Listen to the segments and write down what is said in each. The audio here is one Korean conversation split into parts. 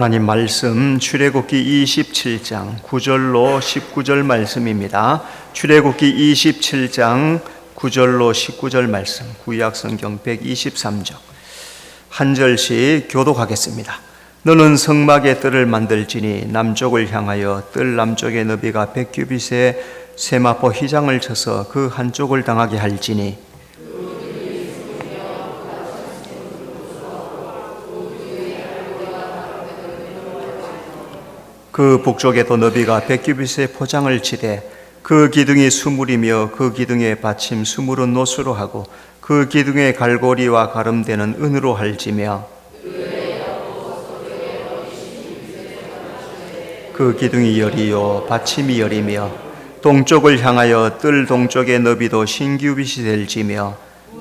하나님 말씀 출애굽기 27장 9절로 19절 말씀입니다. 출애굽기 27장 9절로 19절 말씀, 구약 성경 123쪽 한 절씩 교독하겠습니다. 너는 성막의 뜰을 만들지니 남쪽을 향하여 뜰 남쪽의 너비가 100규빗에 세마포 휘장을 쳐서 그 한쪽을 당하게 할지니 그 북쪽에도 너비가 100규빗의 포장을 치되 그 기둥이 수물이며 그 기둥의 받침 수물은 노수로 하고 그 기둥의 갈고리와 가름대는 은으로 할지며 그 기둥이 열이요 받침이 열이며 동쪽을 향하여 뜰 동쪽의 너비도 신규빗이 될지며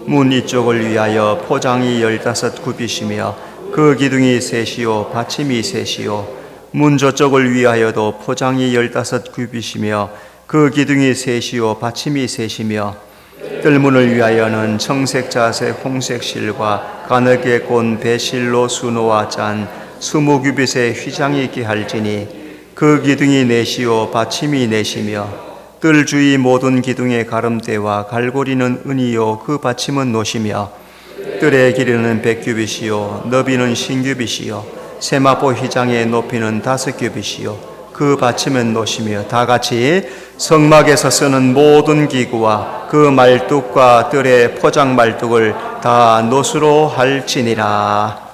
문 이쪽을 위하여 포장이 15규빗이며 그 기둥이 셋이요 받침이 셋이요 문 저쪽을 위하여도 포장이 15규빗이며 그 기둥이 셋이요 받침이 셋이며 뜰문을 위하여는 청색 자색 홍색 실과 가늘게 꼰 배실로 수노와 짠 20규빗의 휘장이 있게 할지니 그 기둥이 넷이요 받침이 넷이며 뜰 주위 모든 기둥의 가름대와 갈고리는 은이요 그 받침은 노시며 뜰의 길이는 100규빗이요 너비는 신규빗이요 세마포 휘장의 높이는 5규빗이요 그 받침은 노시며 다 같이 성막에서 쓰는 모든 기구와 그 말뚝과 뜰의 포장 말뚝을 다 노수로 할지니라.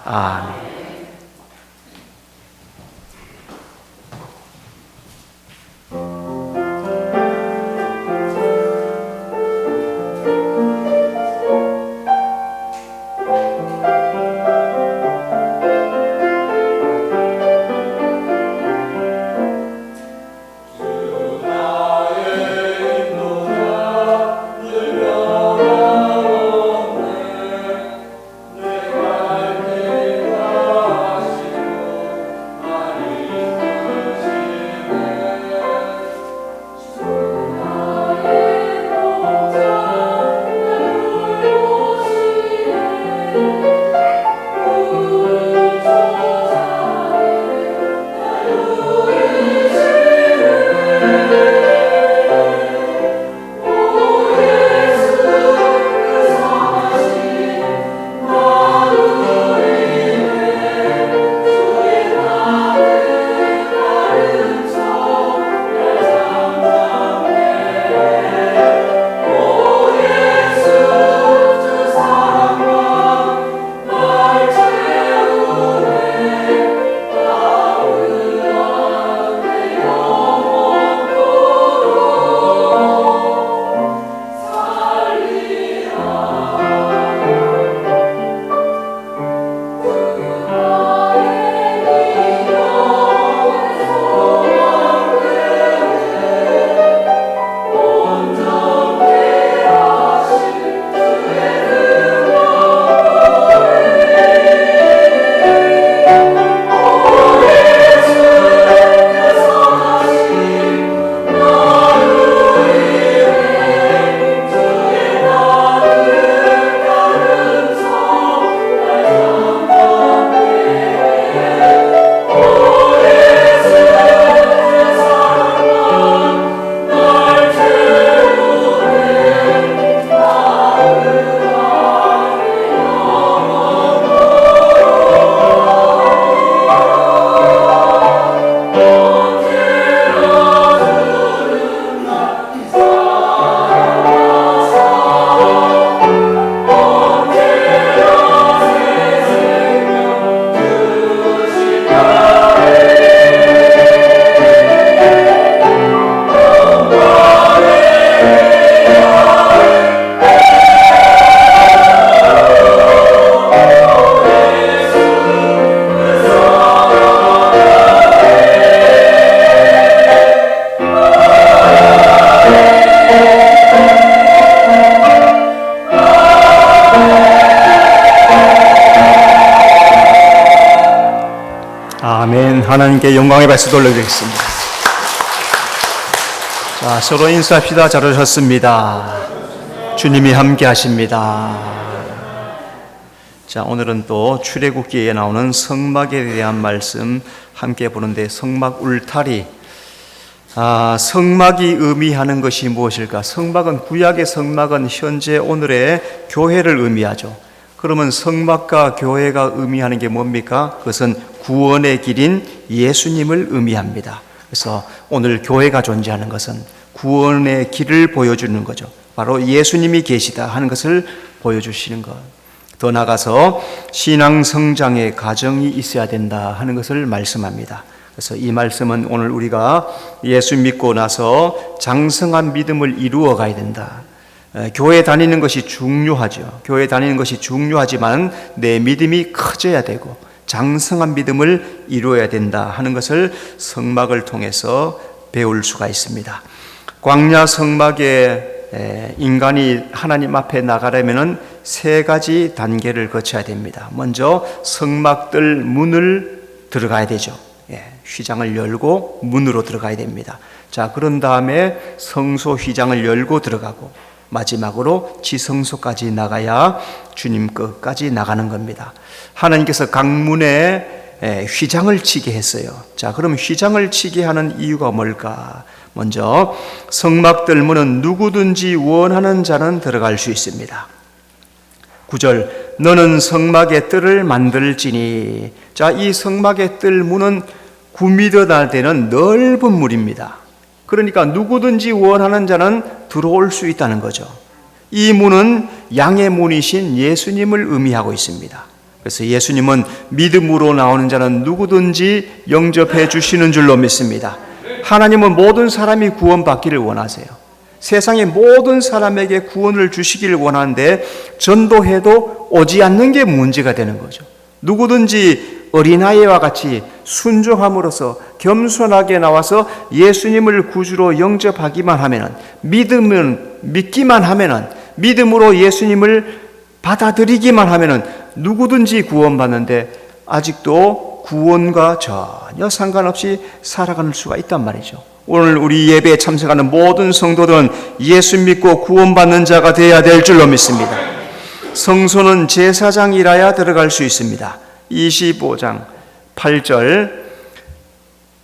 아멘. 하나님께 영광의 박수 돌려드리겠습니다. 자, 서로 인사합시다. 잘 오셨습니다. 주님이 함께 하십니다. 자, 오늘은 또 출애굽기에 나오는 성막에 대한 말씀 함께 보는데, 성막 울타리. 성막이 의미하는 것이 무엇일까? 성막은, 구약의 성막은 현재 오늘의 교회를 의미하죠. 그러면 성막과 교회가 의미하는 게 뭡니까? 그것은 구원의 길인 예수님을 의미합니다. 그래서 오늘 교회가 존재하는 것은 구원의 길을 보여주는 거죠. 바로 예수님이 계시다 하는 것을 보여주시는 것. 더 나아가서 신앙 성장의 과정이 있어야 된다 하는 것을 말씀합니다. 그래서 이 말씀은 오늘 우리가 예수 믿고 나서 장성한 믿음을 이루어 가야 된다. 교회 다니는 것이 중요하죠. 교회 다니는 것이 중요하지만 내 믿음이 커져야 되고 장성한 믿음을 이루어야 된다 하는 것을 성막을 통해서 배울 수가 있습니다. 광야 성막에 인간이 하나님 앞에 나가려면 세 가지 단계를 거쳐야 됩니다. 먼저 성막들 문을 들어가야 되죠. 휘장을 열고 문으로 들어가야 됩니다. 자, 그런 다음에 성소 휘장을 열고 들어가고 마지막으로 지성소까지 나가야 주님 끝까지 나가는 겁니다. 하나님께서 각 문에 휘장을 치게 했어요. 자, 그럼 휘장을 치게 하는 이유가 뭘까? 먼저 성막들 문은 누구든지 원하는 자는 들어갈 수 있습니다. 9절, 너는 성막의 뜰을 만들지니. 자, 이 성막의 뜰 문은 9m 되는 넓은 물입니다. 그러니까 누구든지 원하는 자는 들어올 수 있다는 거죠. 이 문은 양의 문이신 예수님을 의미하고 있습니다. 그래서 예수님은 믿음으로 나오는 자는 누구든지 영접해 주시는 줄로 믿습니다. 하나님은 모든 사람이 구원받기를 원하세요. 세상의 모든 사람에게 구원을 주시기를 원하는데 전도해도 오지 않는 게 문제가 되는 거죠. 누구든지 어린아이와 같이 순종함으로써 겸손하게 나와서 예수님을 구주로 영접하기만 하면은, 믿기만 하면은, 믿음으로 예수님을 받아들이기만 하면은 누구든지 구원받는데 아직도 구원과 전혀 상관없이 살아가는 수가 있단 말이죠. 오늘 우리 예배에 참석하는 모든 성도들은 예수 믿고 구원받는 자가 되어야 될 줄로 믿습니다. 성소는 제사장이라야 들어갈 수 있습니다. 25장 8절,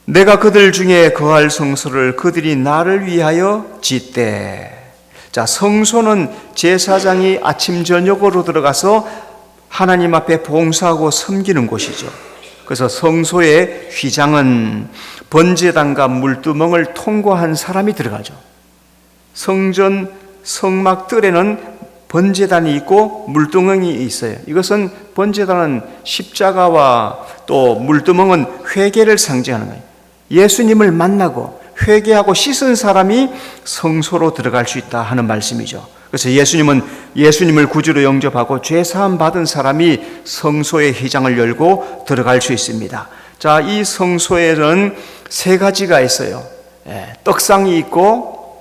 내가 그들 중에 거할 성소를 그들이 나를 위하여 짓되. 자, 성소는 제사장이 아침 저녁으로 들어가서 하나님 앞에 봉사하고 섬기는 곳이죠. 그래서 성소의 휘장은 번제단과 물두멍을 통과한 사람이 들어가죠. 성전 성막 뜰에는 번제단이 있고 물두멍이 있어요. 이것은 번제단은 십자가와 또 물두멍은 회개를 상징하는 거예요. 예수님을 만나고 회개하고 씻은 사람이 성소로 들어갈 수 있다 하는 말씀이죠. 그래서 예수님을 구주로 영접하고 죄사함 받은 사람이 성소의 휘장을 열고 들어갈 수 있습니다. 자, 이 성소에는 세 가지가 있어요. 떡상이 있고,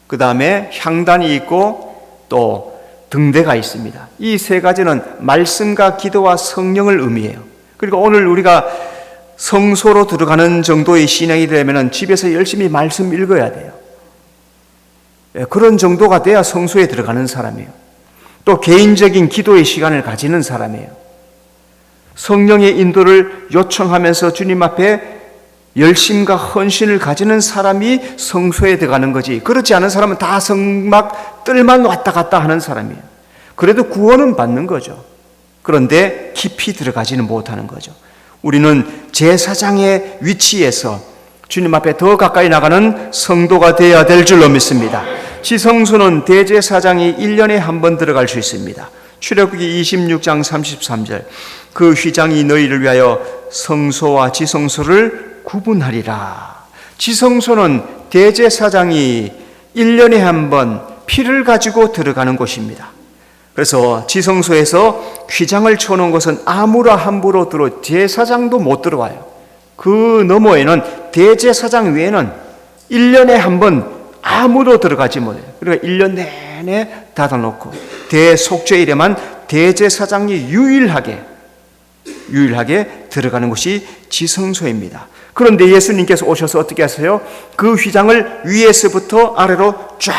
그 다음에 향단이 있고, 또 등대가 있습니다. 이 세 가지는 말씀과 기도와 성령을 의미해요. 그리고 오늘 우리가 성소로 들어가는 정도의 신앙이 되려면 집에서 열심히 말씀 읽어야 돼요. 그런 정도가 돼야 성소에 들어가는 사람이에요. 또 개인적인 기도의 시간을 가지는 사람이에요. 성령의 인도를 요청하면서 주님 앞에 열심과 헌신을 가지는 사람이 성소에 들어가는 거지, 그렇지 않은 사람은 다 성막 뜰만 왔다 갔다 하는 사람이에요. 그래도 구원은 받는 거죠. 그런데 깊이 들어가지는 못하는 거죠. 우리는 제사장의 위치에서 주님 앞에 더 가까이 나가는 성도가 되어야 될 줄로 믿습니다. 지성소는 대제사장이 1년에 한 번 들어갈 수 있습니다. 출애굽기 26장 33절, 그 휘장이 너희를 위하여 성소와 지성소를 구분하리라. 지성소는 대제사장이 1년에 한 번 피를 가지고 들어가는 곳입니다. 그래서 지성소에서 휘장을 쳐놓은 것은 아무나 함부로 제사장도 못 들어와요. 그 너머에는 대제사장 외에는 1년에 한 번 아무도 들어가지 못해요. 그러니까 1년 내내 닫아놓고 대속죄일에만 대제사장이 유일하게 들어가는 곳이 지성소입니다. 그런데 예수님께서 오셔서 어떻게 하세요? 그 휘장을 위에서부터 아래로 쫙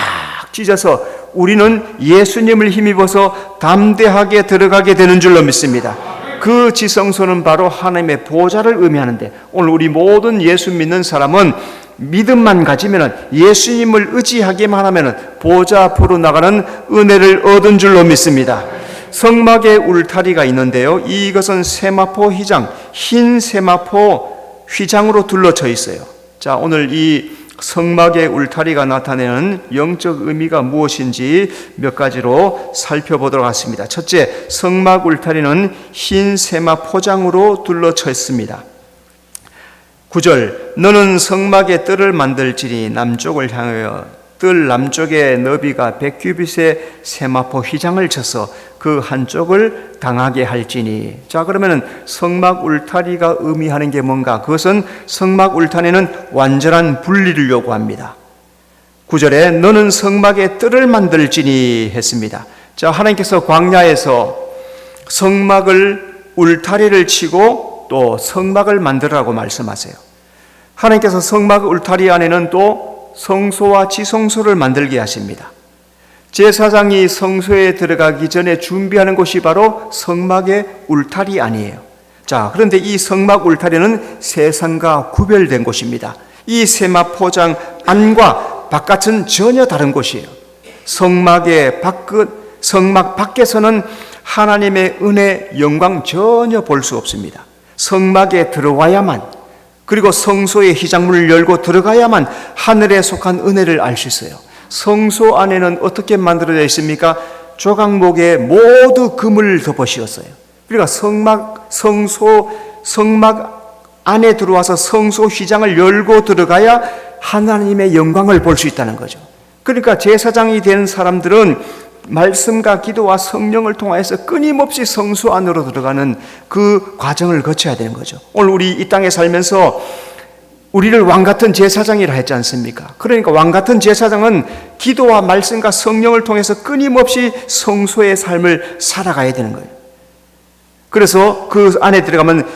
찢어서 우리는 예수님을 힘입어서 담대하게 들어가게 되는 줄로 믿습니다. 그 지성소는 바로 하나님의 보좌를 의미하는데, 오늘 우리 모든 예수 믿는 사람은 믿음만 가지면, 예수님을 의지하기만 하면 보좌 앞으로 나가는 은혜를 얻은 줄로 믿습니다. 성막에 울타리가 있는데요, 이것은 세마포 휘장, 흰 세마포 휘장으로 둘러쳐 있어요. 자, 오늘 이 성막의 울타리가 나타내는 영적 의미가 무엇인지 몇 가지로 살펴보도록 하겠습니다. 첫째, 성막 울타리는 흰 세마 포장으로 둘러쳐 있습니다. 9절, 너는 성막의 뜰을 만들지니 남쪽을 향하여 뜰 남쪽의 너비가 100규빗의 세마포 휘장을 쳐서 그 한쪽을 당하게 할지니. 자, 그러면은 성막 울타리가 의미하는 게 뭔가? 그것은 성막 울타리는 완전한 분리를 요구합니다. 9절에 너는 성막의 뜰을 만들지니 했습니다. 자, 하나님께서 광야에서 성막을 울타리를 치고 또 성막을 만들라고 말씀하세요. 하나님께서 성막 울타리 안에는 또 성소와 지성소를 만들게 하십니다. 제사장이 성소에 들어가기 전에 준비하는 곳이 바로 성막의 울타리 아니에요. 자, 그런데 이 성막 울타리는 세상과 구별된 곳입니다. 이 세마포장 안과 바깥은 전혀 다른 곳이에요. 성막 밖에서는 하나님의 은혜, 영광 전혀 볼 수 없습니다. 성막에 들어와야만, 그리고 성소의 휘장문을 열고 들어가야만 하늘에 속한 은혜를 알 수 있어요. 성소 안에는 어떻게 만들어져 있습니까? 조각목에 모두 금을 덮어 씌웠어요. 그러니까 성막 안에 들어와서 성소 휘장을 열고 들어가야 하나님의 영광을 볼 수 있다는 거죠. 그러니까 제사장이 된 사람들은 말씀과 기도와 성령을 통하여서 끊임없이 성소 안으로 들어가는 그 과정을 거쳐야 되는 거죠. 오늘 우리 이 땅에 살면서 우리를 왕같은 제사장이라 했지 않습니까? 그러니까 왕같은 제사장은 기도와 말씀과 성령을 통해서 끊임없이 성소의 삶을 살아가야 되는 거예요. 그래서 그 안에 들어가면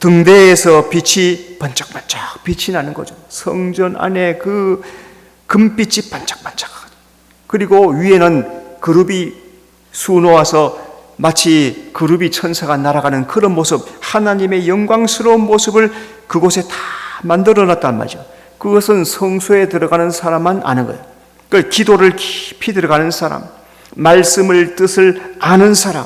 등대에서 빛이 반짝반짝 빛이 나는 거죠. 성전 안에 그 금빛이 반짝반짝. 그리고 위에는 그룹이 수놓아서 마치 그룹이 천사가 날아가는 그런 모습, 하나님의 영광스러운 모습을 그곳에 다 만들어 놨단 말이죠. 그것은 성소에 들어가는 사람만 아는 거예요. 그 기도를 깊이 들어가는 사람, 말씀을 뜻을 아는 사람,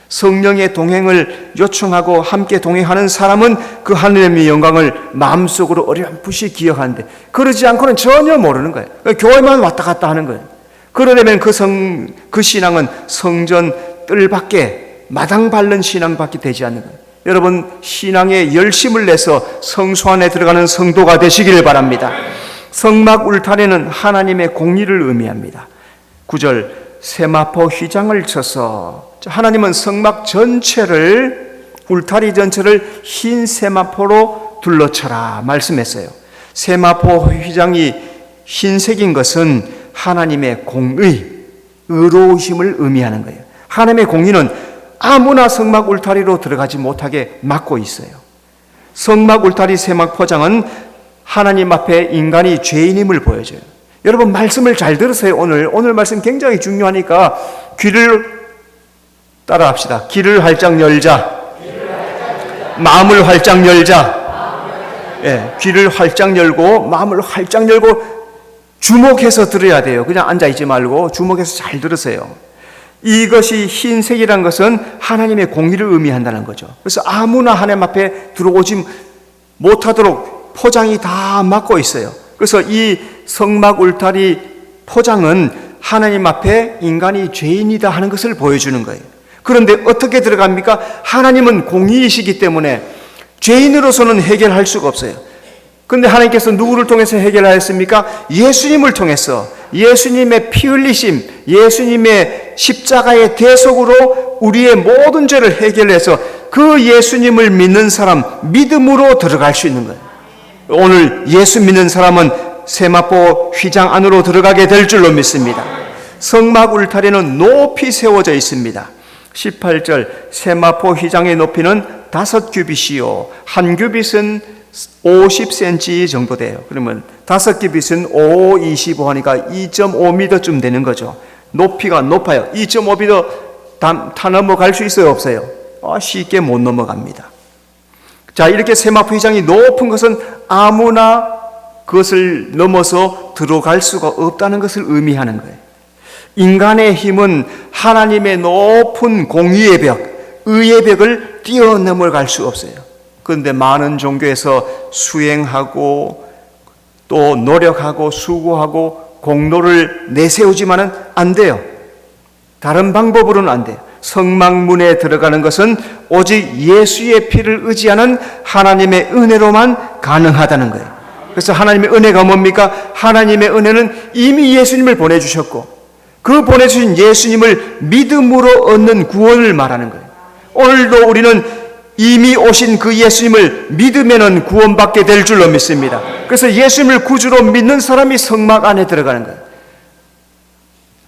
성령의 동행을 요청하고 함께 동행하는 사람은 그 하나님의 영광을 마음속으로 어렴풋이 기억하는데, 그러지 않고는 전혀 모르는 거예요. 교회만 왔다 갔다 하는 거예요. 그러려면 그 신앙은 성전 뜰밖에, 마당 밟는 신앙밖에 되지 않는 거예요. 여러분, 신앙에 열심을 내서 성소 안에 들어가는 성도가 되시기를 바랍니다. 성막 울타리는 하나님의 공의를 의미합니다. 9절, 세마포 휘장을 쳐서, 하나님은 성막 전체를, 울타리 전체를 흰 세마포로 둘러쳐라 말씀했어요. 세마포 휘장이 흰색인 것은 하나님의 공의, 의로우심을 의미하는 거예요. 하나님의 공의는 아무나 성막 울타리로 들어가지 못하게 막고 있어요. 성막 울타리 세막 포장은 하나님 앞에 인간이 죄인임을 보여줘요. 여러분, 말씀을 잘 들으세요. 오늘 말씀 굉장히 중요하니까 귀를 따라 합시다. 귀를 활짝 열자. 마음을 활짝 열자. 예, 귀를 활짝 열고 마음을 활짝 열고 주목해서 들어야 돼요. 그냥 앉아있지 말고 주목해서 잘 들으세요. 이것이 흰색이란 것은 하나님의 공의를 의미한다는 거죠. 그래서 아무나 하나님 앞에 들어오지 못하도록 포장이 다 막고 있어요. 그래서 이 성막 울타리 포장은 하나님 앞에 인간이 죄인이다 하는 것을 보여주는 거예요. 그런데 어떻게 들어갑니까? 하나님은 공의이시기 때문에 죄인으로서는 해결할 수가 없어요. 근데 하나님께서 누구를 통해서 해결하였습니까? 예수님을 통해서, 예수님의 피 흘리심, 예수님의 십자가의 대속으로 우리의 모든 죄를 해결해서 그 예수님을 믿는 사람, 믿음으로 들어갈 수 있는 거예요. 오늘 예수 믿는 사람은 세마포 휘장 안으로 들어가게 될 줄로 믿습니다. 성막 울타리는 높이 세워져 있습니다. 18절, 세마포 휘장의 높이는 5규빗이요, 한 규빗은 50cm 정도 돼요. 그러면 5규빗은 5, 25 하니까 2.5m쯤 되는 거죠. 높이가 높아요. 2.5m 다 넘어갈 수 있어요, 없어요? 쉽게 못 넘어갑니다. 자, 이렇게 세마포 휘장이 높은 것은 아무나 그것을 넘어서 들어갈 수가 없다는 것을 의미하는 거예요. 인간의 힘은 하나님의 높은 공의의 벽, 의의 벽을 뛰어넘어갈 수 없어요. 그런데 많은 종교에서 수행하고 또 노력하고 수고하고 공로를 내세우지만은 안 돼요. 다른 방법으로는 안 돼요. 성막문에 들어가는 것은 오직 예수의 피를 의지하는 하나님의 은혜로만 가능하다는 거예요. 그래서 하나님의 은혜가 뭡니까? 하나님의 은혜는 이미 예수님을 보내주셨고 그 보내주신 예수님을 믿음으로 얻는 구원을 말하는 거예요. 오늘도 우리는 이미 오신 그 예수님을 믿으면 구원받게 될 줄로 믿습니다. 그래서 예수님을 구주로 믿는 사람이 성막 안에 들어가는 거예요.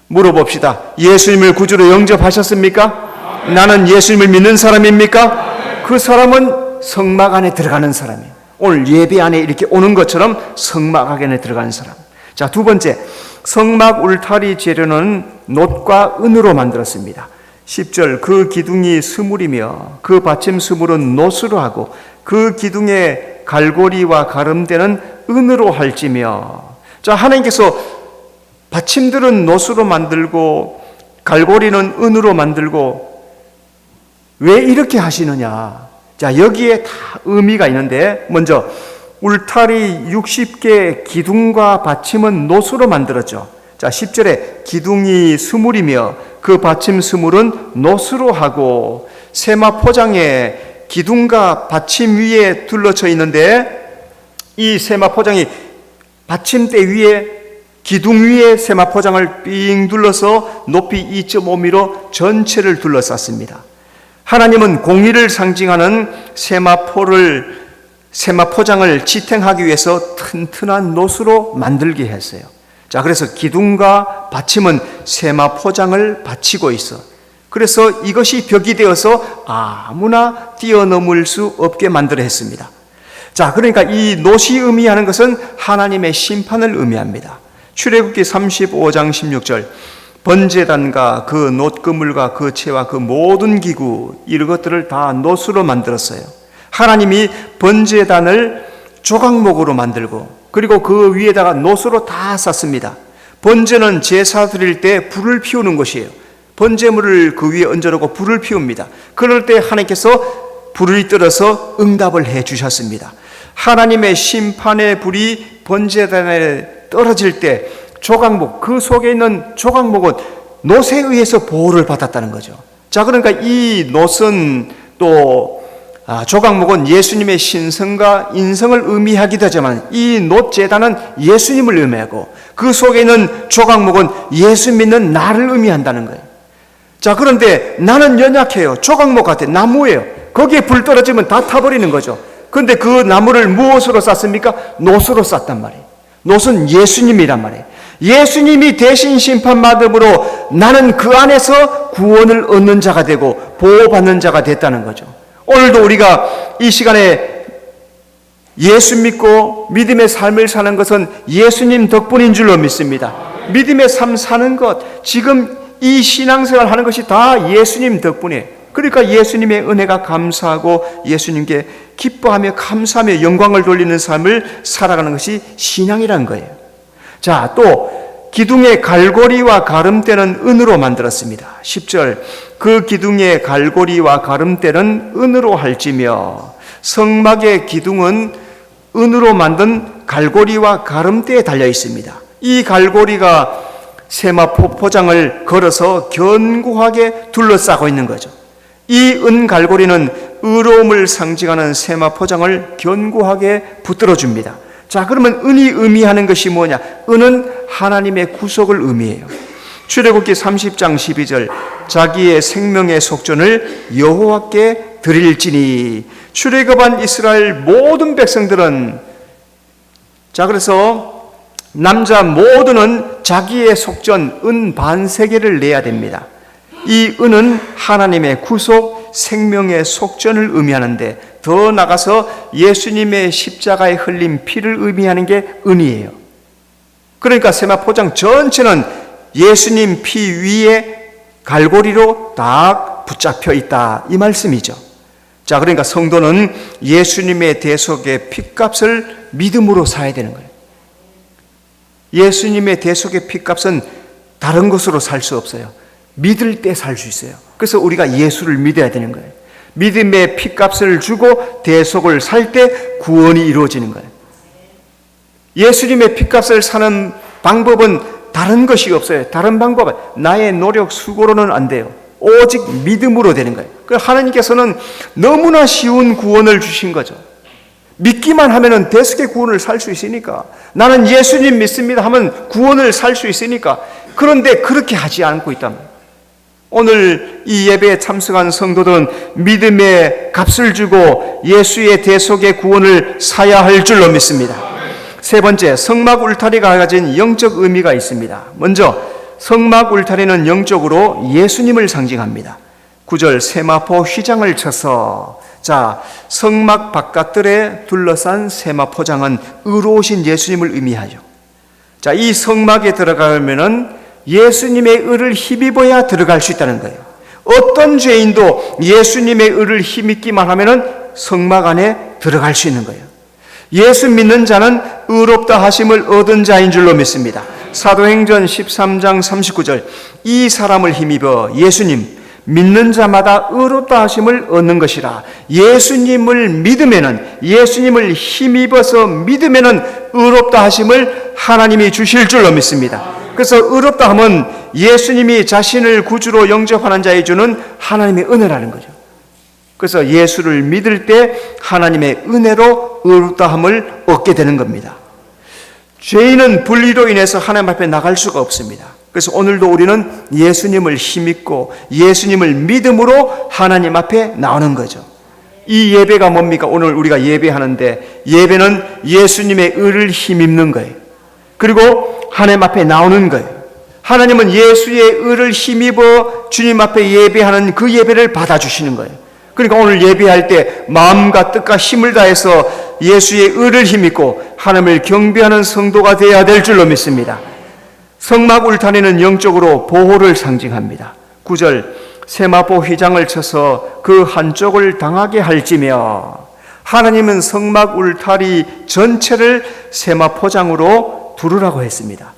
물어봅시다. 예수님을 구주로 영접하셨습니까? 나는 예수님을 믿는 사람입니까? 그 사람은 성막 안에 들어가는 사람이에요. 오늘 예배 안에 이렇게 오는 것처럼 성막 안에 들어가는 사람. 자, 두 번째, 성막 울타리 재료는 놋과 은으로 만들었습니다. 10절, 그 기둥이 스물이며 그 받침 스물은 놋으로 하고 그 기둥의 갈고리와 가름대는 은으로 할지며. 자, 하나님께서 받침들은 놋으로 만들고 갈고리는 은으로 만들고 왜 이렇게 하시느냐? 자, 여기에 다 의미가 있는데, 먼저 울타리 60개 기둥과 받침은 놋으로 만들었죠. 자, 10절에 기둥이 스물이며 그 받침 스물은 놋으로 하고, 세마포장에 기둥과 받침 위에 둘러쳐 있는데 이 세마포장이 받침대 위에 기둥 위에 세마포장을 삥 둘러서 높이 2.5m 전체를 둘러쌌습니다. 하나님은 공의를 상징하는 세마포장을 지탱하기 위해서 튼튼한 놋으로 만들게 했어요. 자, 그래서 기둥과 받침은 세마포장을 받치고 있어. 그래서 이것이 벽이 되어서 아무나 뛰어넘을 수 없게 만들어 했습니다. 자, 그러니까 이 놋이 의미하는 것은 하나님의 심판을 의미합니다. 출애굽기 35장 16절, 번제단과 그 놋그물과 그 채와 그 모든 기구 이런 것들을 다 놋으로 만들었어요. 하나님이 번제단을 조각목으로 만들고 그리고 그 위에다가 놋으로 다 쌌습니다. 번제는 제사 드릴 때 불을 피우는 것이에요. 번제물을 그 위에 얹어놓고 불을 피웁니다. 그럴 때 하나님께서 불을 떨어서 응답을 해 주셨습니다. 하나님의 심판의 불이 번제단에 떨어질 때 조각목, 그 속에 있는 조각목은 놋에 의해서 보호를 받았다는 거죠. 자, 그러니까 이 놋은 또 조각목은 예수님의 신성과 인성을 의미하기도 하지만 이 놋 제단은 예수님을 의미하고 그 속에 있는 조각목은 예수 믿는 나를 의미한다는 거예요. 자, 그런데 나는 연약해요. 조각목 같아. 나무예요. 거기에 불 떨어지면 다 타버리는 거죠. 그런데 그 나무를 무엇으로 쌌습니까? 놋으로 쌌단 말이에요. 놋은 예수님이란 말이에요. 예수님이 대신 심판받음으로 나는 그 안에서 구원을 얻는 자가 되고 보호받는 자가 됐다는 거죠. 오늘도 우리가 이 시간에 예수 믿고 믿음의 삶을 사는 것은 예수님 덕분인 줄로 믿습니다. 믿음의 삶 사는 것, 지금 이 신앙생활 하는 것이 다 예수님 덕분이에요. 그러니까 예수님의 은혜가 감사하고 예수님께 기뻐하며 감사하며 영광을 돌리는 삶을 살아가는 것이 신앙이란 거예요. 자, 또 기둥의 갈고리와 가름대는 은으로 만들었습니다. 10절, 그 기둥의 갈고리와 가름대는 은으로 할지며. 성막의 기둥은 은으로 만든 갈고리와 가름대에 달려 있습니다. 이 갈고리가 세마포장을 걸어서 견고하게 둘러싸고 있는 거죠. 이 은갈고리는 의로움을 상징하는 세마포장을 견고하게 붙들어 줍니다. 자, 그러면 은이 의미하는 것이 뭐냐? 은은 하나님의 구속을 의미해요. 출애굽기 30장 12절, 자기의 생명의 속전을 여호와께 드릴지니. 출애굽한 이스라엘 모든 백성들은, 자, 그래서 남자 모두는 자기의 속전 은 반세계를 내야 됩니다. 이 은은 하나님의 구속, 생명의 속전을 의미하는데 더 나가서 예수님의 십자가에 흘린 피를 의미하는 게 은이에요. 그러니까 세마포장 전체는 예수님 피 위에 갈고리로 딱 붙잡혀 있다, 이 말씀이죠. 자, 그러니까 성도는 예수님의 대속의 핏값을 믿음으로 사야 되는 거예요. 예수님의 대속의 핏값은 다른 것으로 살 수 없어요. 믿을 때 살 수 있어요. 그래서 우리가 예수를 믿어야 되는 거예요. 믿음의 핏값을 주고 대속을 살 때 구원이 이루어지는 거예요. 예수님의 핏값을 사는 방법은 다른 것이 없어요. 다른 방법은 나의 노력, 수고로는 안 돼요. 오직 믿음으로 되는 거예요. 하나님께서는 너무나 쉬운 구원을 주신 거죠. 믿기만 하면은 대속의 구원을 살 수 있으니까, 나는 예수님 믿습니다 하면 구원을 살 수 있으니까. 그런데 그렇게 하지 않고 있다면, 오늘 이 예배에 참석한 성도들은 믿음의 값을 주고 예수의 대속의 구원을 사야 할 줄로 믿습니다. 세 번째, 성막 울타리가 가진 영적 의미가 있습니다. 먼저 성막 울타리는 영적으로 예수님을 상징합니다. 9절, 세마포 휘장을 쳐서, 자, 성막 바깥들에 둘러싼 세마포장은 의로우신 예수님을 의미하죠. 자, 이 성막에 들어가면은 예수님의 의를 힘입어야 들어갈 수 있다는 거예요. 어떤 죄인도 예수님의 의를 힘입기만 하면은 성막 안에 들어갈 수 있는 거예요. 예수 믿는 자는 의롭다 하심을 얻은 자인 줄로 믿습니다. 사도행전 13장 39절, 이 사람을 힘입어, 예수님 믿는 자마다 의롭다 하심을 얻는 것이라. 예수님을 믿으면은, 예수님을 힘입어서 믿으면은 의롭다 하심을 하나님이 주실 줄로 믿습니다. 그래서 의롭다 하면 예수님이 자신을 구주로 영접하는 자에 주는 하나님의 은혜라는 거죠. 그래서 예수를 믿을 때 하나님의 은혜로 의롭다함을 얻게 되는 겁니다. 죄인은 불의로 인해서 하나님 앞에 나갈 수가 없습니다. 그래서 오늘도 우리는 예수님을 힘입고 예수님을 믿음으로 하나님 앞에 나오는 거죠. 이 예배가 뭡니까? 오늘 우리가 예배하는데, 예배는 예수님의 의를 힘입는 거예요. 그리고 하나님 앞에 나오는 거예요. 하나님은 예수의 의를 힘입어 주님 앞에 예배하는 그 예배를 받아주시는 거예요. 그러니까 오늘 예배할 때 마음과 뜻과 힘을 다해서 예수의 의를 힘입고 하나님을 경배하는 성도가 되어야 될 줄로 믿습니다. 성막 울타리는 영적으로 보호를 상징합니다. 9절, 세마포 휘장을 쳐서 그 한쪽을 당하게 할지며, 하나님은 성막 울타리 전체를 세마포장으로 두르라고 했습니다.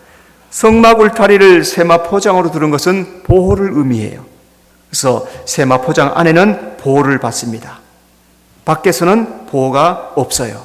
성막 울타리를 세마포장으로 두른 것은 보호를 의미해요. 그래서 세마포장 안에는 보호를 받습니다. 밖에서는 보호가 없어요.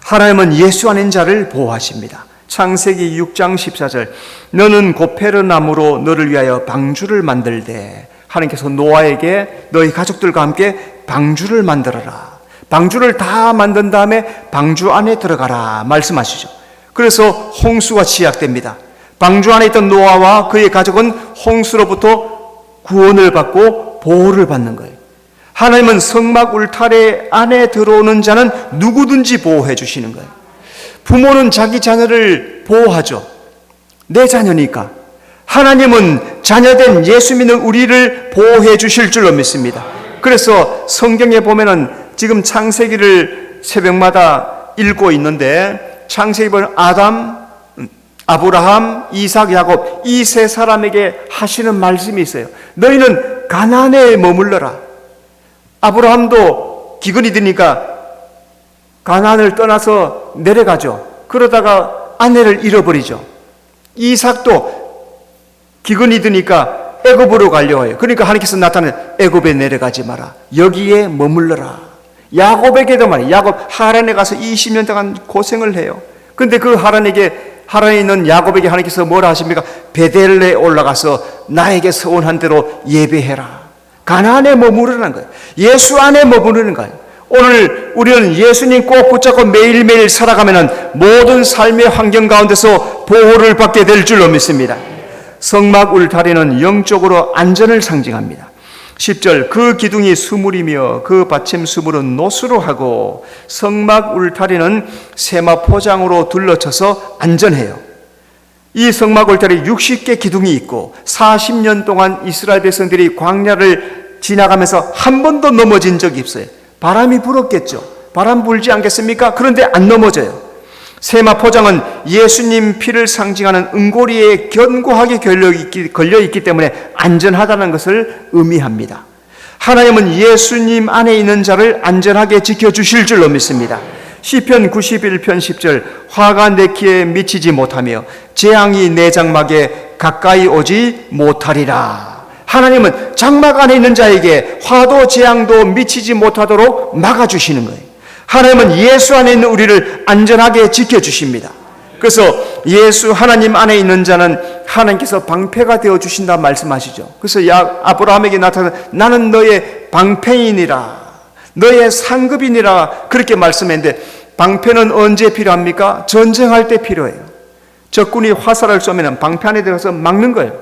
하나님은 예수 안인 자를 보호하십니다. 창세기 6장 14절, 너는 고페르나무로 너를 위하여 방주를 만들되, 하나님께서 노아에게 너희 가족들과 함께 방주를 만들어라, 방주를 다 만든 다음에 방주 안에 들어가라 말씀하시죠. 그래서 홍수가 시작됩니다. 방주 안에 있던 노아와 그의 가족은 홍수로부터 구원을 받고 보호를 받는 거예요. 하나님은 성막 울타리 안에 들어오는 자는 누구든지 보호해 주시는 거예요. 부모는 자기 자녀를 보호하죠. 내 자녀니까. 하나님은 자녀된 예수 믿는 우리를 보호해 주실 줄로 믿습니다. 그래서 성경에 보면은 지금 창세기를 새벽마다 읽고 있는데, 창세기 보면 아담, 아브라함, 이삭, 야곱, 이 세 사람에게 하시는 말씀이 있어요. 너희는 가나안에 머물러라. 아브라함도 기근이 드니까 가나안을 떠나서 내려가죠. 그러다가 아내를 잃어버리죠. 이삭도 기근이 드니까 애굽으로 가려고 해요. 그러니까 하나님께서 나타내, 애굽에 내려가지 마라, 여기에 머물러라. 야곱에게도 말이에요. 야곱 하란에 가서 20년 동안 고생을 해요. 근데 그 하란에 있는 야곱에게 하나님께서 뭐라 하십니까? 베델레에 올라가서 나에게 서원한 대로 예배해라. 가나안에 머무르는 거예요. 예수 안에 머무르는 거예요. 오늘 우리는 예수님 꼭 붙잡고 매일매일 살아가면은 모든 삶의 환경 가운데서 보호를 받게 될 줄로 믿습니다. 성막 울타리는 영적으로 안전을 상징합니다. 10절, 그 기둥이 수물이며 그 받침 수물은 노수로 하고, 성막 울타리는 세마포장으로 둘러쳐서 안전해요. 이 성막 울타리 60개 기둥이 있고 40년 동안 이스라엘 백성들이 광야를 지나가면서 한 번도 넘어진 적이 없어요. 바람이 불었겠죠. 바람 불지 않겠습니까? 그런데 안 넘어져요. 세마 포장은 예수님 피를 상징하는 은고리에 견고하게 걸려있기 때문에 안전하다는 것을 의미합니다. 하나님은 예수님 안에 있는 자를 안전하게 지켜주실 줄로 믿습니다. 시편 91편 10절 화가 내 키에 미치지 못하며 재앙이 내 장막에 가까이 오지 못하리라. 하나님은 장막 안에 있는 자에게 화도 재앙도 미치지 못하도록 막아주시는 거예요. 하나님은 예수 안에 있는 우리를 안전하게 지켜주십니다. 그래서 예수 하나님 안에 있는 자는 하나님께서 방패가 되어주신다 말씀하시죠. 그래서 아브라함에게 나타나 나는 너의 방패이니라, 너의 상급이니라 그렇게 말씀했는데, 방패는 언제 필요합니까? 전쟁할 때 필요해요. 적군이 화살을 쏘면 방패 안에 들어가서 막는 거예요.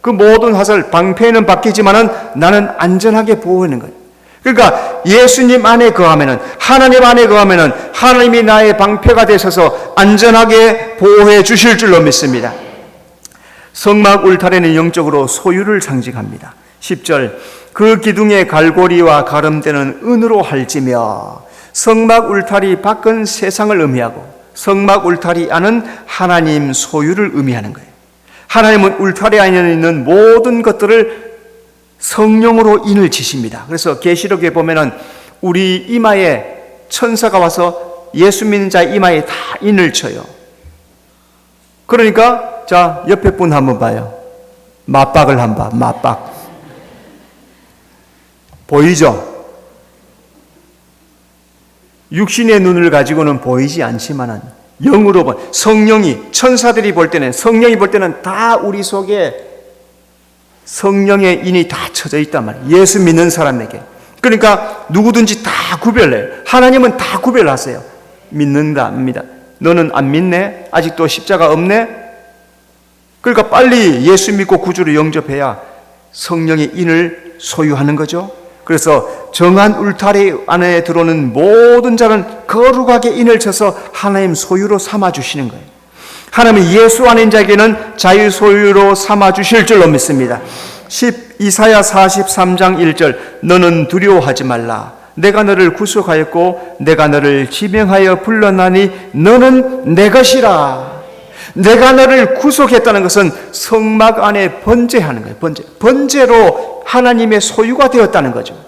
그 모든 화살 방패는 바뀌지만은 나는 안전하게 보호하는 거예요. 그러니까 예수님 안에 거하면은, 하나님 안에 거하면은 하나님이 나의 방패가 되셔서 안전하게 보호해 주실 줄로 믿습니다. 성막 울타리는 영적으로 소유를 상징합니다. 10절 그 기둥의 갈고리와 가름대는 은으로 할지며, 성막 울타리 밖은 세상을 의미하고 성막 울타리 안은 하나님 소유를 의미하는 거예요. 하나님은 울타리 안에 있는 모든 것들을 성령으로 인을 치십니다. 그래서 계시록에 보면은 우리 이마에 천사가 와서 예수 믿는 자의 이마에 다 인을 쳐요. 그러니까 자, 옆에 분 한번 봐요. 맞박을 한번 봐. 맞박 보이죠? 육신의 눈을 가지고는 보이지 않지만은 영으로 본 성령이, 천사들이 볼 때는, 성령이 볼 때는 다 우리 속에 성령의 인이 다 쳐져 있단 말이에요. 예수 믿는 사람에게. 그러니까 누구든지 다 구별해요. 하나님은 다 구별하세요. 믿는다, 안 믿다. 너는 안 믿네? 아직도 십자가 없네? 그러니까 빨리 예수 믿고 구주로 영접해야 성령의 인을 소유하는 거죠. 그래서 정한 울타리 안에 들어오는 모든 자는 거룩하게 인을 쳐서 하나님 소유로 삼아주시는 거예요. 하나님은 예수 안에 있는 자에게는 자유 소유로 삼아주실 줄로 믿습니다. 이사야 43장 1절 너는 두려워하지 말라. 내가 너를 구속하였고 내가 너를 지명하여 불러나니 너는 내 것이라. 내가 너를 구속했다는 것은 성막 안에 번제하는 거예요. 번제로 하나님의 소유가 되었다는 거죠.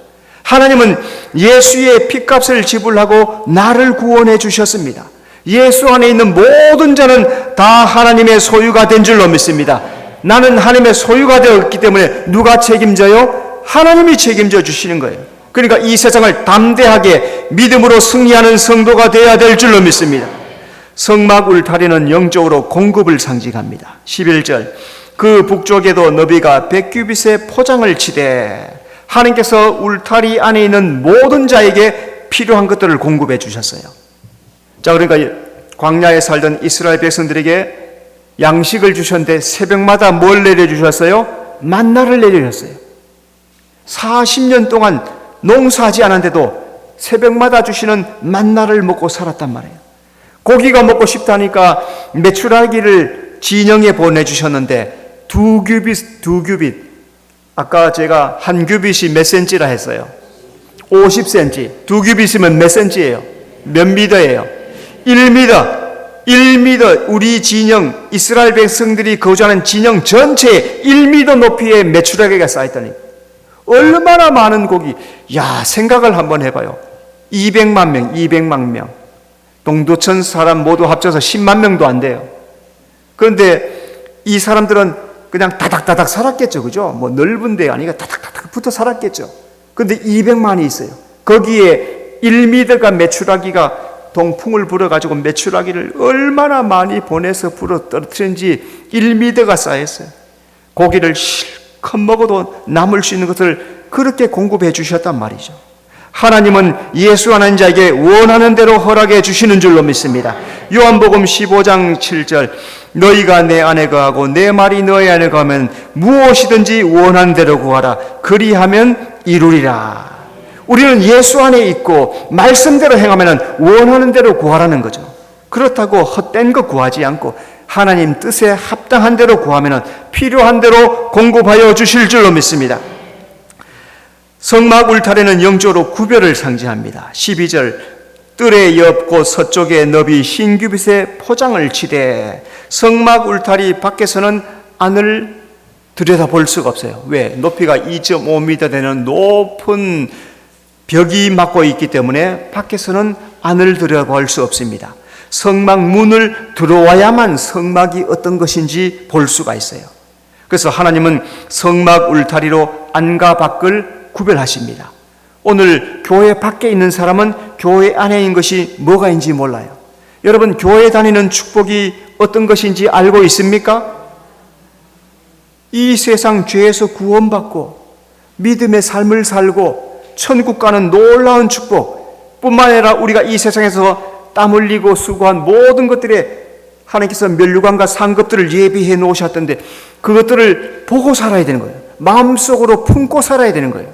하나님은 예수의 피값을 지불하고 나를 구원해 주셨습니다. 예수 안에 있는 모든 자는 다 하나님의 소유가 된 줄로 믿습니다. 나는 하나님의 소유가 되었기 때문에 누가 책임져요? 하나님이 책임져 주시는 거예요. 그러니까 이 세상을 담대하게 믿음으로 승리하는 성도가 되어야 될 줄로 믿습니다. 성막 울타리는 영적으로 공급을 상징합니다. 11절 그 북쪽에도 너비가 100규빗의 포장을 치되, 하나님께서 울타리 안에 있는 모든 자에게 필요한 것들을 공급해 주셨어요. 자, 그러니까 광야에 살던 이스라엘 백성들에게 양식을 주셨는데 새벽마다 뭘 내려주셨어요? 만나를 내려주셨어요. 40년 동안 농사하지 않았는데도 새벽마다 주시는 만나를 먹고 살았단 말이에요. 고기가 먹고 싶다니까 메추라기를 진영에 보내주셨는데 두 규빗, 아까 제가 한 규빗이 몇 센치라 했어요? 50cm. 두 규빗이면 몇 센치예요? 몇 미터예요? 1미터. 우리 진영, 이스라엘 백성들이 거주하는 진영 전체에 1미터 높이의 메추라기가 쌓였다니. 얼마나 많은 고기. 야, 생각을 한번 해봐요. 200만 명. 동두천 사람 모두 합쳐서 10만 명도 안 돼요. 그런데 이 사람들은 그냥 다닥다닥 살았겠죠. 그죠? 뭐 넓은 데 아니라 다닥다닥 붙어 살았겠죠. 그런데 200만이 있어요. 거기에 1미터가 메추라기가 동풍을 불어가지고 메추라기를 얼마나 많이 보내서 불어 떨어뜨린지 1미터가 쌓였어요. 고기를 실컷 먹어도 남을 수 있는 것을 그렇게 공급해 주셨단 말이죠. 하나님은 예수 하는 자에게 원하는 대로 허락해 주시는 줄로 믿습니다. 요한복음 15장 7절 너희가 내 안에 거하고 내 말이 너희 안에 거하면 무엇이든지 원하는 대로 구하라. 그리하면 이루리라. 우리는 예수 안에 있고 말씀대로 행하면 원하는 대로 구하라는 거죠. 그렇다고 헛된 거 구하지 않고 하나님 뜻에 합당한 대로 구하면 필요한 대로 공급하여 주실 줄로 믿습니다. 성막 울타리는 영적으로 구별을 상징합니다. 12절 뜰의 옆 곧 서쪽의 너비 흰규빗에 포장을 치되 성막 울타리 밖에서는 안을 들여다볼 수가 없어요. 왜? 높이가 2.5m 되는 높은 벽이 막고 있기 때문에 밖에서는 안을 들여다볼 수 없습니다. 성막 문을 들어와야만 성막이 어떤 것인지 볼 수가 있어요. 그래서 하나님은 성막 울타리로 안과 밖을 구별하십니다. 오늘 교회 밖에 있는 사람은 교회 안에 있는 것이 뭐가 있는지 몰라요. 여러분, 교회 다니는 축복이 어떤 것인지 알고 있습니까? 이 세상 죄에서 구원받고 믿음의 삶을 살고 천국 가는 놀라운 축복 뿐만 아니라 우리가 이 세상에서 땀 흘리고 수고한 모든 것들에 하나님께서 면류관과 상급들을 예비해 놓으셨던데 그것들을 보고 살아야 되는 거예요. 마음속으로 품고 살아야 되는 거예요.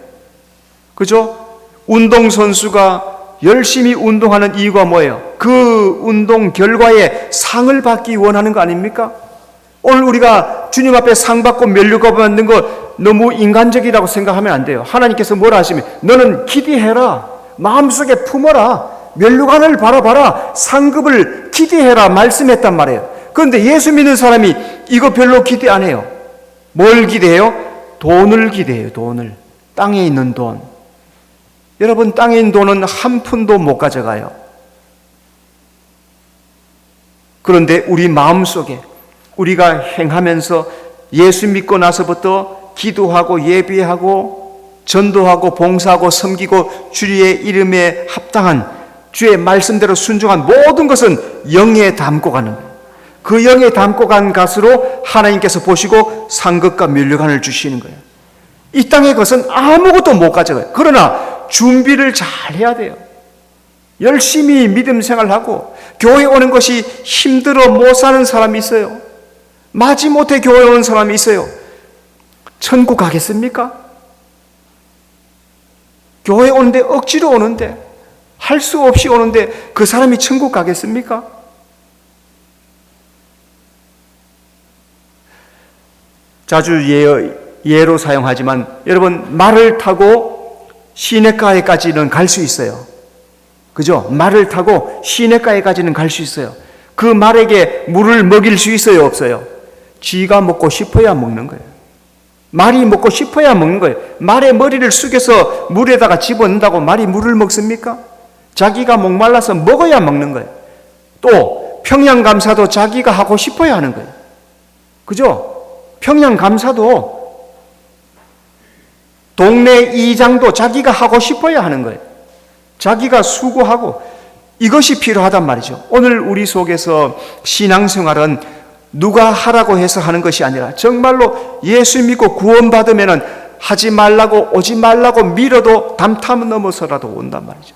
그죠? 운동선수가 열심히 운동하는 이유가 뭐예요? 그 운동 결과에 상을 받기 원하는 거 아닙니까? 오늘 우리가 주님 앞에 상 받고 면류관 받는 거 너무 인간적이라고 생각하면 안 돼요. 하나님께서 뭐라 하시면 너는 기대해라. 마음속에 품어라. 면류관을 바라봐라. 상급을 기대해라 말씀했단 말이에요. 그런데 예수 믿는 사람이 이거 별로 기대 안 해요. 뭘 기대해요? 돈을 기대해요. 돈을. 땅에 있는 돈. 여러분, 땅에 있는 돈은 한 푼도 못 가져가요. 그런데 우리 마음속에 우리가 행하면서 예수 믿고 나서부터 기도하고 예비하고 전도하고 봉사하고 섬기고 주의 이름에 합당한 주의 말씀대로 순종한 모든 것은 영에 담고 가는 거예요. 그 영에 담고 간 것으로 하나님께서 보시고 상급과 면류관을 주시는 거예요. 이 땅의 것은 아무것도 못 가져가요. 그러나 준비를 잘 해야 돼요. 열심히 믿음 생활하고 교회 오는 것이 힘들어 못 사는 사람이 있어요. 마지못해 교회 오는 사람이 있어요. 천국 가겠습니까? 교회 오는데 억지로 오는데 할 수 없이 오는데 그 사람이 천국 가겠습니까? 자주 예로 사용하지만 여러분, 말을 타고 시냇가에까지는 갈 수 있어요. 그죠? 말을 타고 시냇가에까지는 갈 수 있어요. 그 말에게 물을 먹일 수 있어요? 없어요? 쥐가 먹고 싶어야 먹는 거예요. 말이 먹고 싶어야 먹는 거예요. 말의 머리를 숙여서 물에다가 집어넣는다고 말이 물을 먹습니까? 자기가 목말라서 먹어야 먹는 거예요. 또 평양감사도 자기가 하고 싶어야 하는 거예요. 그죠? 평양감사도 동네 이장도 자기가 하고 싶어야 하는 거예요. 자기가 수고하고 이것이 필요하단 말이죠. 오늘 우리 속에서 신앙생활은 누가 하라고 해서 하는 것이 아니라 정말로 예수 믿고 구원받으면 하지 말라고 오지 말라고 밀어도 담담 넘어서라도 온단 말이죠.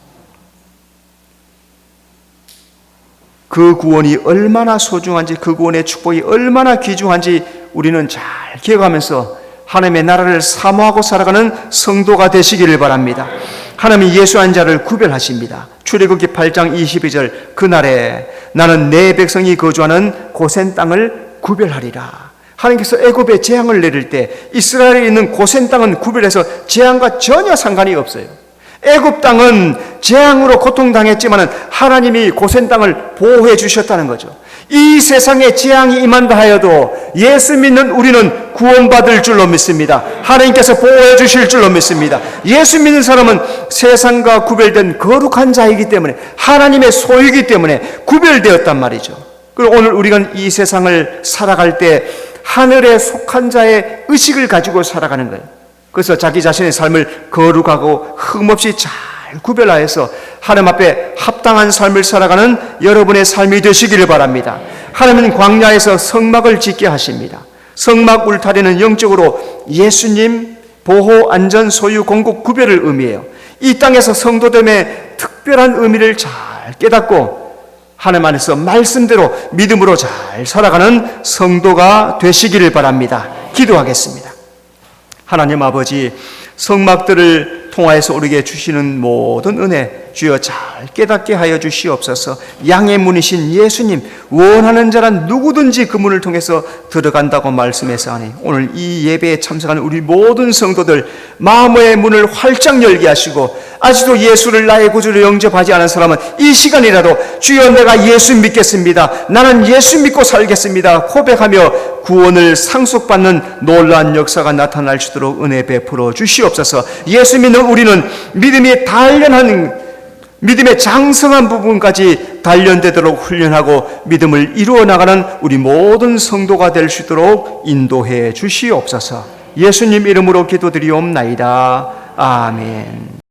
그 구원이 얼마나 소중한지, 그 구원의 축복이 얼마나 귀중한지 우리는 잘 기억하면서 하나님의 나라를 사모하고 살아가는 성도가 되시기를 바랍니다. 하나님이 예수한 자를 구별하십니다. 출애굽기 8장 22절 그날에 나는 내 백성이 거주하는 고센 땅을 구별하리라. 하나님께서 애굽에 재앙을 내릴 때 이스라엘에 있는 고센 땅은 구별해서 재앙과 전혀 상관이 없어요. 애굽 땅은 재앙으로 고통당했지만 하나님이 고센 땅을 보호해 주셨다는 거죠. 이 세상에 재앙이 임한다 하여도 예수 믿는 우리는 구원받을 줄로 믿습니다. 하나님께서 보호해 주실 줄로 믿습니다. 예수 믿는 사람은 세상과 구별된 거룩한 자이기 때문에 하나님의 소유이기 때문에 구별되었단 말이죠. 그리고 오늘 우리가 이 세상을 살아갈 때 하늘에 속한 자의 의식을 가지고 살아가는 거예요. 그래서 자기 자신의 삶을 거룩하고 흠없이 잘 구별하여서 하나님 앞에 합당한 삶을 살아가는 여러분의 삶이 되시기를 바랍니다. 하나님은 광야에서 성막을 짓게 하십니다. 성막 울타리는 영적으로 예수님 보호, 안전, 소유, 공급, 구별을 의미해요. 이 땅에서 성도됨의 특별한 의미를 잘 깨닫고 하나님 안에서 말씀대로 믿음으로 잘 살아가는 성도가 되시기를 바랍니다. 기도하겠습니다. 하나님 아버지, 성막들을 통하여서 우리에게 주시는 모든 은혜 주여 잘 깨닫게 하여 주시옵소서. 양의 문이신 예수님, 원하는 자란 누구든지 그 문을 통해서 들어간다고 말씀했사오니 오늘 이 예배에 참석하는 우리 모든 성도들 마음의 문을 활짝 열게 하시고, 아직도 예수를 나의 구주로 영접하지 않은 사람은 이 시간이라도 주여 내가 예수 믿겠습니다, 나는 예수 믿고 살겠습니다 고백하며 구원을 상속받는 놀라운 역사가 나타날 수 있도록 은혜 베풀어 주시옵소서. 예수 믿는 우리는 믿음이 단련한, 믿음의 장성한 부분까지 단련되도록 훈련하고 믿음을 이루어 나가는 우리 모든 성도가 될 수 있도록 인도해 주시옵소서. 예수님 이름으로 기도드리옵나이다. 아멘.